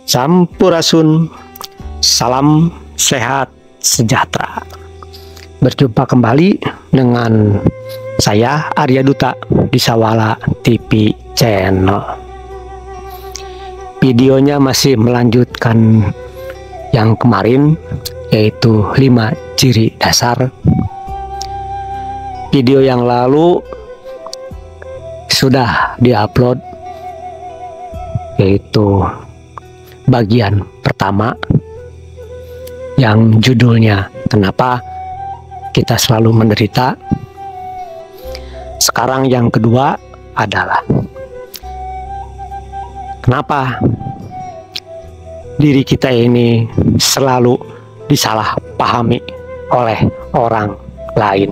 Sampurasun, salam sehat sejahtera. Berjumpa kembali dengan saya Arya Duta di Sawala TV Channel. Videonya masih melanjutkan yang kemarin, yaitu 5 ciri dasar. Video yang lalu sudah diupload, yaitu bagian pertama yang judulnya "Kenapa Kita Selalu Menderita". Sekarang yang kedua adalah kenapa diri kita ini selalu disalahpahami oleh orang lain.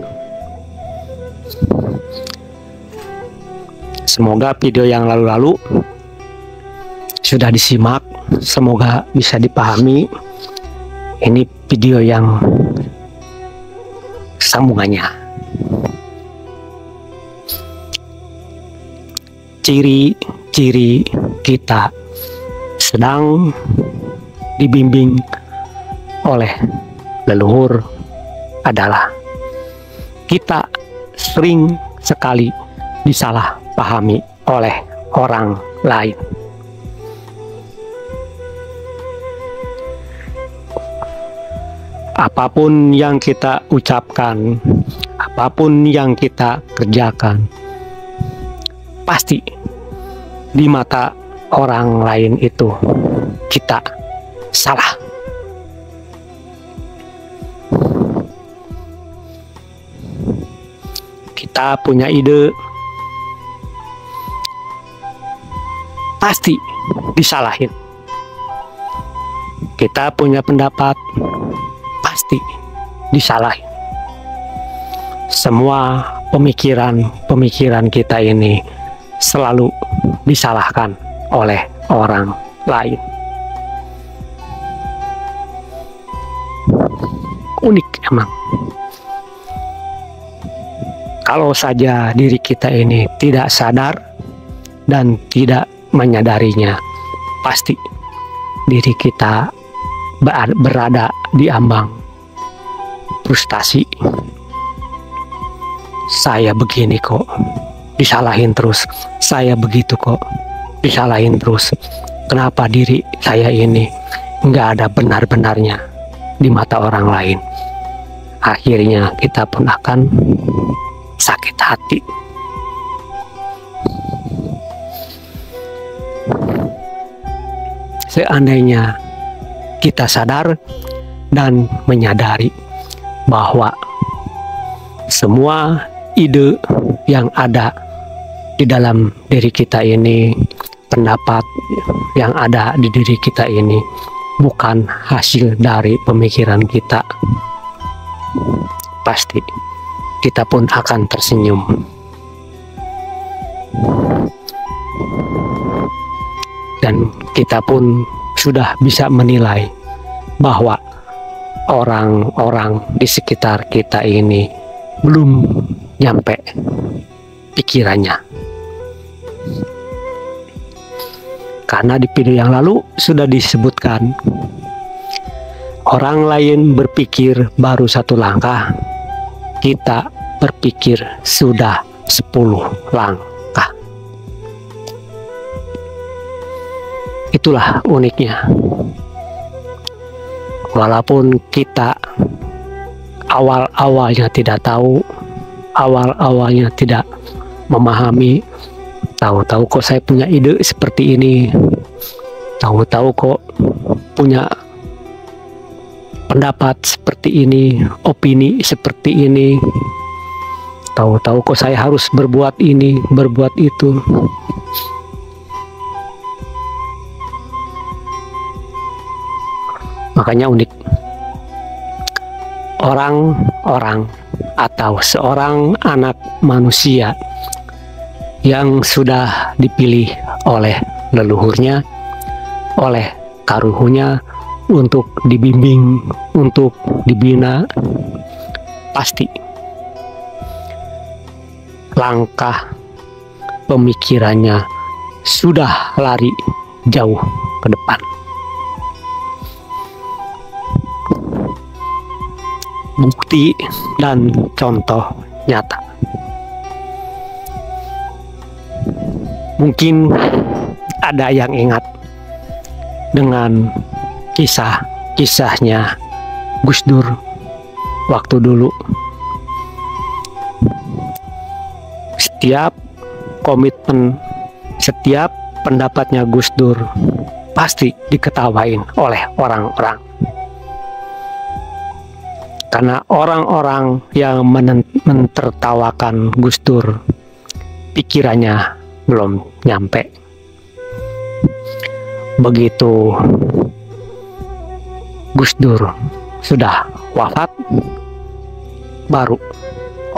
Semoga video yang lalu-lalu sudah disimak, semoga bisa dipahami. Ini video yang sambungannya. Ciri-ciri kita sedang dibimbing oleh leluhur adalah kita sering sekali disalahpahami oleh orang lain. Apapun yang kita ucapkan, apapun yang kita kerjakan, pasti di mata orang lain itu kita salah. Kita punya ide, pasti disalahin. Kita punya pendapat, pasti disalahin. Semua pemikiran kita ini selalu disalahkan oleh orang lain. Unik emang. Kalau saja diri kita ini tidak sadar dan tidak menyadarinya, pasti diri kita berada di ambang frustasi. Saya begini kok disalahin terus, saya begitu kok disalahin terus. Kenapa diri saya ini nggak ada benar-benarnya di mata orang lain? Akhirnya kita pun akan sakit hati. Seandainya kita sadar dan menyadari bahwa semua ide yang ada di dalam diri kita ini, pendapat yang ada di diri kita ini bukan hasil dari pemikiran kita, pasti kita pun akan tersenyum. Dan kita pun sudah bisa menilai bahwa orang-orang di sekitar kita ini belum nyampe pikirannya. Karena di video yang lalu sudah disebutkan, orang lain berpikir baru 1 langkah, kita berpikir sudah 10 langkah. Itulah uniknya. Walaupun kita awal-awalnya tidak tahu, awal-awalnya tidak memahami, tahu-tahu kok saya punya ide seperti ini, tahu-tahu kok punya pendapat seperti ini, opini seperti ini, tahu-tahu kok saya harus berbuat ini, berbuat itu. Makanya unik. Orang-orang atau seorang anak manusia yang sudah dipilih oleh leluhurnya, oleh karuhnya untuk dibimbing, untuk dibina, pasti langkah pemikirannya sudah lari jauh ke depan. bukti dan contoh nyata. Mungkin ada yang ingat dengan kisah-kisahnya Gus Dur waktu dulu. Setiap komitmen, setiap pendapatnya Gus Dur pasti diketawain oleh orang-orang. Karena orang-orang yang mentertawakan Gus Dur pikirannya belum nyampe. Begitu Gus Dur sudah wafat, baru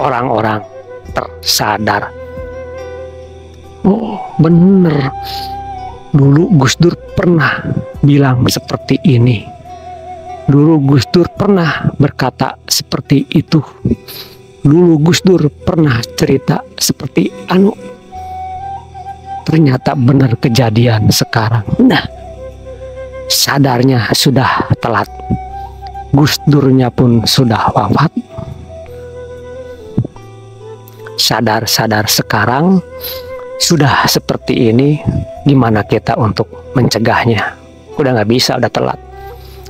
orang-orang tersadar. Oh bener, dulu Gus Dur pernah bilang seperti ini. Dulu Gus Dur pernah berkata seperti itu. Dulu Gus Dur pernah cerita seperti anu. Ternyata benar kejadian sekarang. Nah, sadarnya sudah telat. Gus Durnya pun sudah wafat. Sadar-sadar sekarang sudah seperti ini, gimana kita untuk mencegahnya? Udah nggak bisa, udah telat.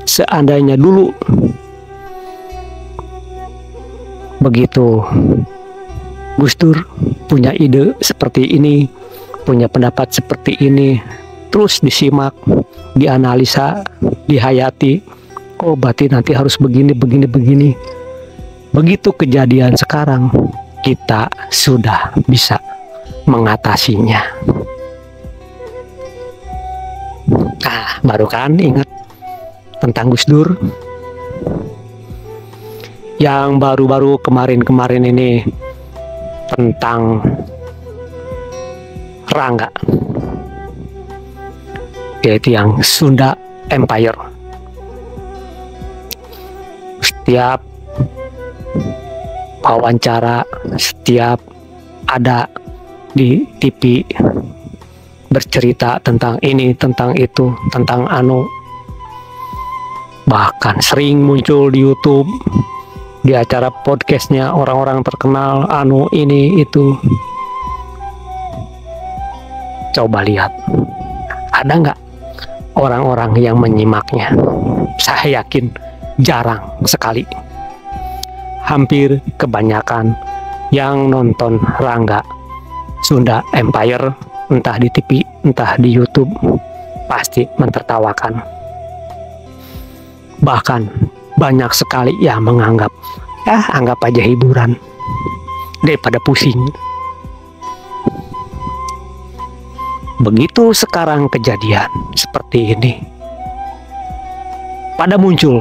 Seandainya dulu begitu Gus Dur punya ide seperti ini, punya pendapat seperti ini, terus disimak, dianalisa, dihayati, oh berarti nanti harus begini, begini, begini. Begitu kejadian sekarang, kita sudah bisa mengatasinya. Nah, baru kan ingat tentang Gus Dur yang baru-baru kemarin-kemarin ini tentang Rangga, yaitu yang Sunda Empire. Setiap wawancara, setiap ada di TV bercerita tentang ini, tentang itu, tentang anu. Bahkan sering muncul di YouTube, di acara podcastnya orang-orang terkenal, anu ini itu. Coba lihat, ada nggak orang-orang yang menyimaknya? Saya yakin jarang sekali. Hampir kebanyakan yang nonton Rangga Sunda Empire, entah di TV, entah di YouTube, pasti mentertawakan. Bahkan banyak sekali yang menganggap, anggap aja hiburan daripada pusing. Begitu sekarang kejadian seperti ini, pada muncul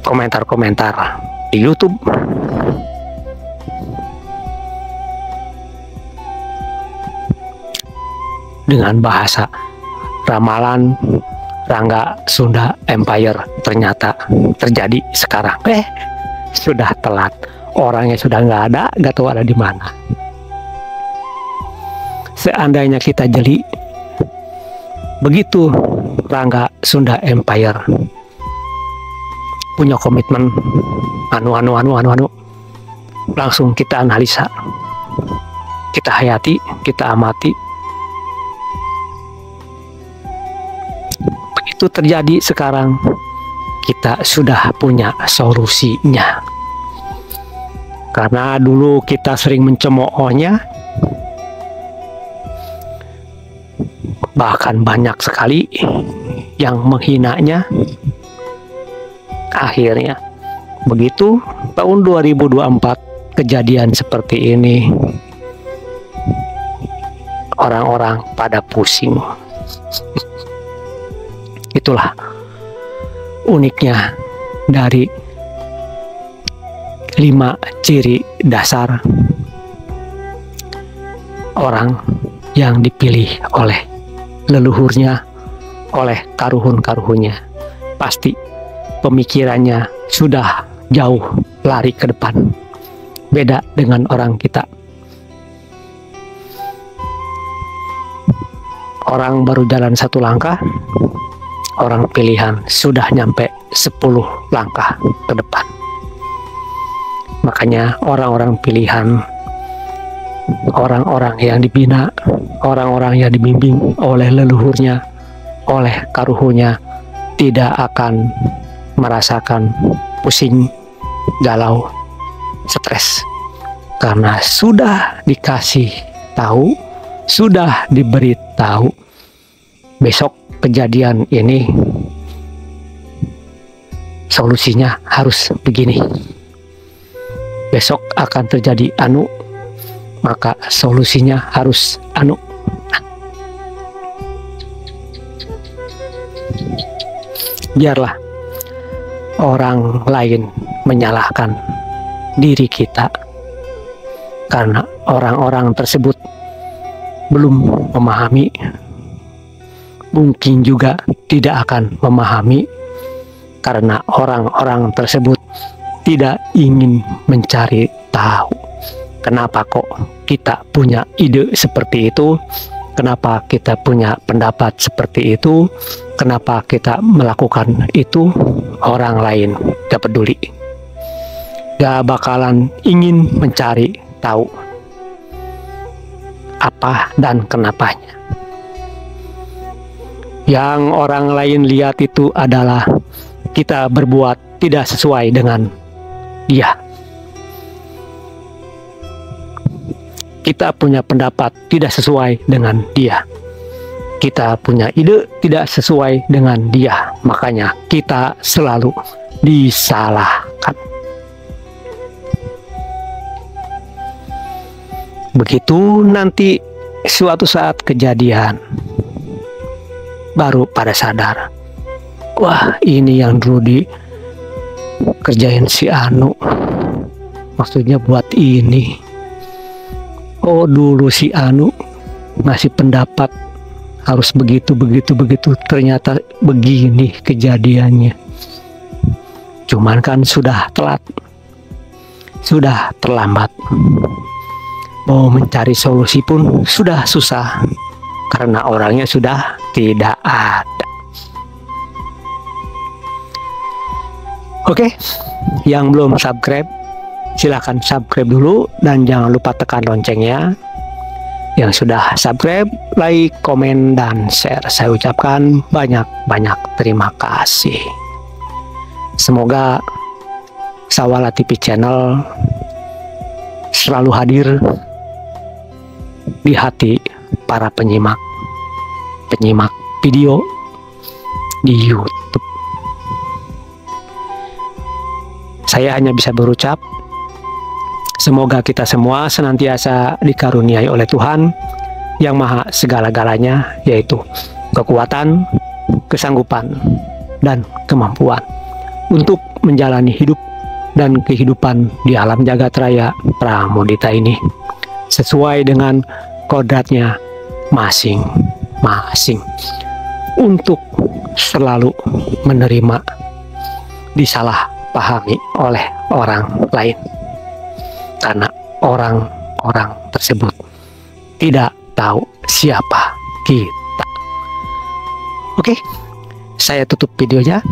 komentar-komentar di YouTube dengan bahasa ramalan Rangga Sunda Empire ternyata terjadi sekarang. Sudah telat, orangnya sudah nggak ada, nggak tahu ada di mana. Seandainya kita jeli, begitu Rangga Sunda Empire punya komitmen anu, langsung kita analisa, kita hayati, kita amati. Begitu terjadi sekarang, kita sudah punya solusinya. Karena dulu kita sering mencemoohnya, bahkan banyak sekali yang menghinanya. Akhirnya begitu tahun 2024 kejadian seperti ini, orang-orang pada pusing. Itulah uniknya dari 5 ciri dasar orang yang dipilih oleh leluhurnya, oleh karuhun-karuhunnya. Pasti pemikirannya sudah jauh lari ke depan, beda dengan orang kita. Orang baru jalan 1 langkah, orang pilihan sudah nyampe 10 langkah ke depan. Makanya orang-orang pilihan, orang-orang yang dibina, orang-orang yang dibimbing oleh leluhurnya, oleh karuhnya, tidak akan merasakan pusing, galau, stres, karena sudah dikasih tahu, sudah diberi tahu besok kejadian ini solusinya harus begini, besok akan terjadi anu, maka solusinya harus anu. Biarlah orang lain menyalahkan diri kita, karena orang-orang tersebut belum memahami, mungkin juga tidak akan memahami, karena orang-orang tersebut tidak ingin mencari tahu kenapa kok kita punya ide seperti itu, kenapa kita punya pendapat seperti itu, kenapa kita melakukan itu. Orang lain gak peduli, gak bakalan ingin mencari tahu apa dan kenapanya. Yang orang lain lihat itu adalah kita berbuat tidak sesuai dengan dia. Kita punya pendapat tidak sesuai dengan dia. Kita punya ide tidak sesuai dengan dia. Makanya kita selalu disalahkan. Begitu nanti suatu saat kejadian, baru pada sadar, wah ini yang dulu dikerjain si Anu, maksudnya buat ini. Oh dulu si Anu ngasih pendapat harus begitu, ternyata begini kejadiannya. Cuman kan sudah telat, sudah terlambat. Mau mencari solusi pun sudah susah, karena orangnya sudah tidak ada. Oke, yang belum subscribe silahkan subscribe dulu, dan jangan lupa tekan loncengnya. Yang sudah subscribe, like, komen, dan share, saya ucapkan banyak-banyak terima kasih. Semoga Sawala TV Channel selalu hadir di hati para penyimak video di YouTube. Saya hanya bisa berucap, semoga kita semua senantiasa dikaruniai oleh Tuhan yang Maha Segala-galanya, yaitu kekuatan, kesanggupan, dan kemampuan untuk menjalani hidup dan kehidupan di alam jagat raya Pramudita ini sesuai dengan kodratnya masing-masing, untuk selalu menerima disalahpahami oleh orang lain, karena orang-orang tersebut tidak tahu siapa kita. Oke, saya tutup videonya.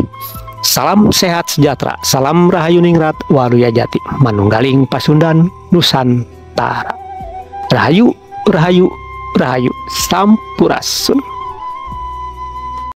Salam sehat sejahtera, salam rahayu ningrat waluya jati, manunggaling pasundan Nusantara. Rahayu, rahayu, rahayu, sampurasun.